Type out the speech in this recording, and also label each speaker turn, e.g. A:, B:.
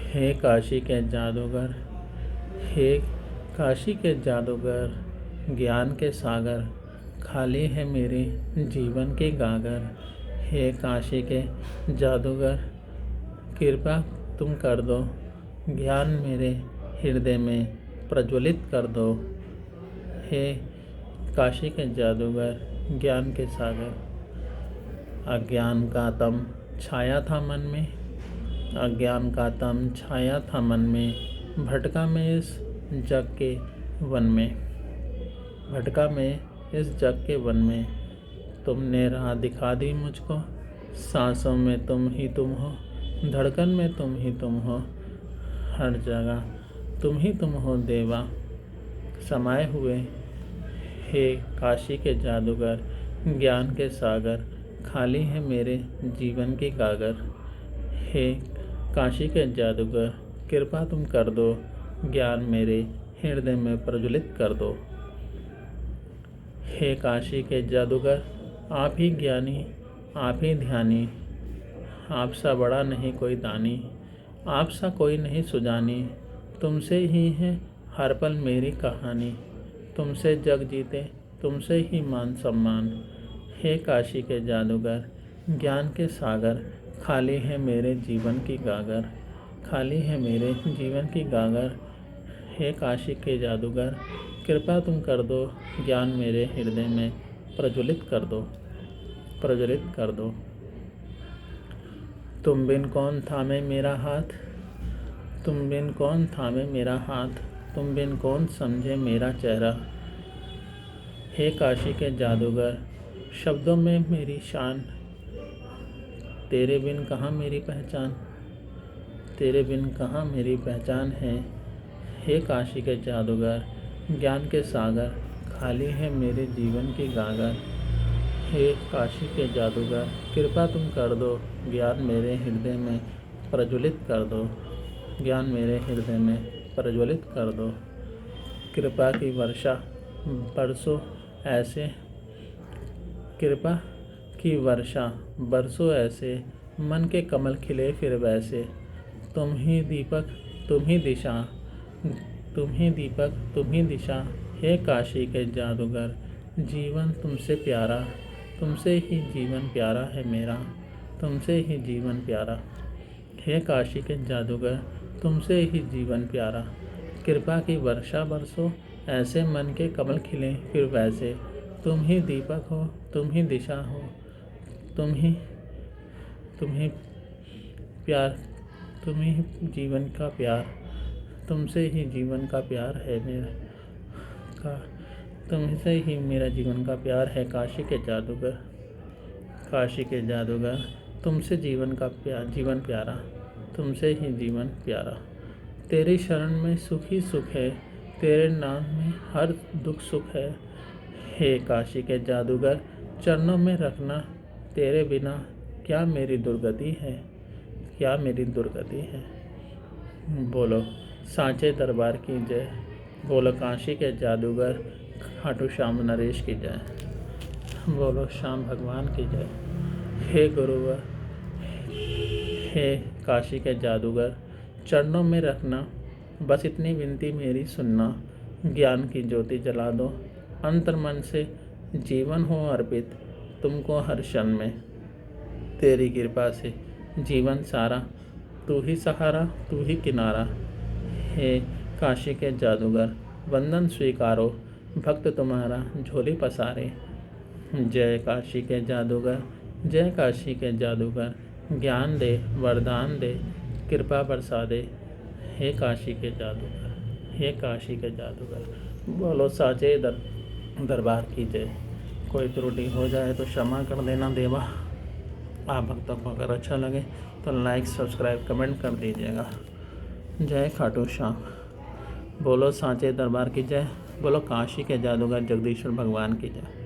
A: हे काशी के जादूगर, हे काशी के जादूगर, ज्ञान के सागर, खाली है मेरे जीवन के गागर। हे काशी के जादूगर, कृपा तुम कर दो, ज्ञान मेरे हृदय में प्रज्वलित कर दो। हे काशी के जादूगर, ज्ञान के सागर, अज्ञान का तम छाया था मन में, अज्ञान का तम छाया था मन में, भटका मैं इस जग के वन में, भटका मैं इस जग के वन में। तुमने राह दिखा दी मुझको, सांसों में तुम ही तुम हो, धड़कन में तुम ही तुम हो, हर जगह तुम ही तुम हो देवा समाये हुए। हे काशी के जादूगर, ज्ञान के सागर, खाली है मेरे जीवन की गागर। हे काशी के जादूगर, कृपा तुम कर दो, ज्ञान मेरे हृदय में प्रज्वलित कर दो। हे काशी के जादूगर, आप ही ज्ञानी, आप ही ध्यानी, आप सा बड़ा नहीं कोई दानी, आप सा कोई नहीं सुजानी। तुमसे ही है हर पल मेरी कहानी, तुमसे जग जीते, तुमसे ही मान सम्मान। हे काशी के जादूगर, ज्ञान के सागर, खाली है मेरे जीवन की गागर, खाली है मेरे जीवन की गागर। हे काशी के जादूगर, कृपा तुम कर दो, ज्ञान मेरे हृदय में प्रज्वलित कर दो, प्रज्वलित कर दो। तुम बिन कौन थामे मेरा हाथ, तुम बिन कौन थामे मेरा हाथ, तुम बिन कौन समझे मेरा चेहरा। हे काशी के जादूगर, शब्दों में मेरी शान, तेरे बिन कहाँ मेरी पहचान, तेरे बिन कहाँ मेरी पहचान है। हे काशी के जादूगर, ज्ञान के सागर, खाली है मेरे जीवन की गागर। हे काशी के जादूगर, कृपा तुम कर दो, ज्ञान मेरे हृदय में प्रज्वलित कर दो, ज्ञान मेरे हृदय में प्रज्वलित कर दो। कृपा की वर्षा बरसों ऐसे, कृपा की वर्षा बरसों ऐसे, मन के कमल खिले फिर वैसे। तुम ही दीपक, तुम ही दिशा, तुम ही दीपक, तुम ही दिशा। हे काशी के जादूगर, जीवन तुमसे प्यारा, तुमसे ही जीवन प्यारा है मेरा, तुमसे ही जीवन प्यारा। हे काशी के जादूगर, तुमसे ही जीवन प्यारा। कृपा की वर्षा बरसो, ऐसे मन के कमल खिले फिर वैसे। तुम ही दीपक हो, तुम ही दिशा हो, तुम ही प्यार, तुम ही जीवन का प्यार, तुमसे ही जीवन का प्यार है मेरा का, तुमसे ही मेरा जीवन का प्यार है। काशी के जादूगर, काशी के जादूगर, तुमसे जीवन का प्यार, जीवन प्यारा, तुमसे ही जीवन प्यारा। तेरी शरण में सुख ही सुख है, तेरे नाम में हर दुख सुख है। हे काशी के जादूगर, चरणों में रखना, तेरे बिना क्या मेरी दुर्गति है, क्या मेरी दुर्गति है। बोलो सांचे दरबार की जय, बोलो काशी के जादूगर, खाटू श्याम नरेश की जय, बोलो श्याम भगवान की जय। हे गुरुवर, हे काशी के जादूगर, चरणों में रखना, बस इतनी विनती मेरी सुनना। ज्ञान की ज्योति जला दो, अंतर मन से जीवन हो अर्पित तुमको हर क्षण में। तेरी कृपा से जीवन सारा, तू ही सहारा, तू ही किनारा। हे काशी के जादूगर, वंदन स्वीकारो, भक्त तुम्हारा झोली पसारे। जय काशी के जादूगर, जय काशी के जादूगर, ज्ञान दे, वरदान दे, कृपा बरसा दे। हे काशी के जादूगर, हे काशी के जादूगर, बोलो साचे दरबार की जय। कोई त्रुटि हो जाए तो क्षमा कर देना देवा। आप भक्तों को अगर अच्छा लगे तो लाइक, सब्सक्राइब, कमेंट कर दीजिएगा। जय खाटू श्याम, बोलो सांचे दरबार की जय, बोलो काशी के जादूगर जगदीश्वर भगवान की जय।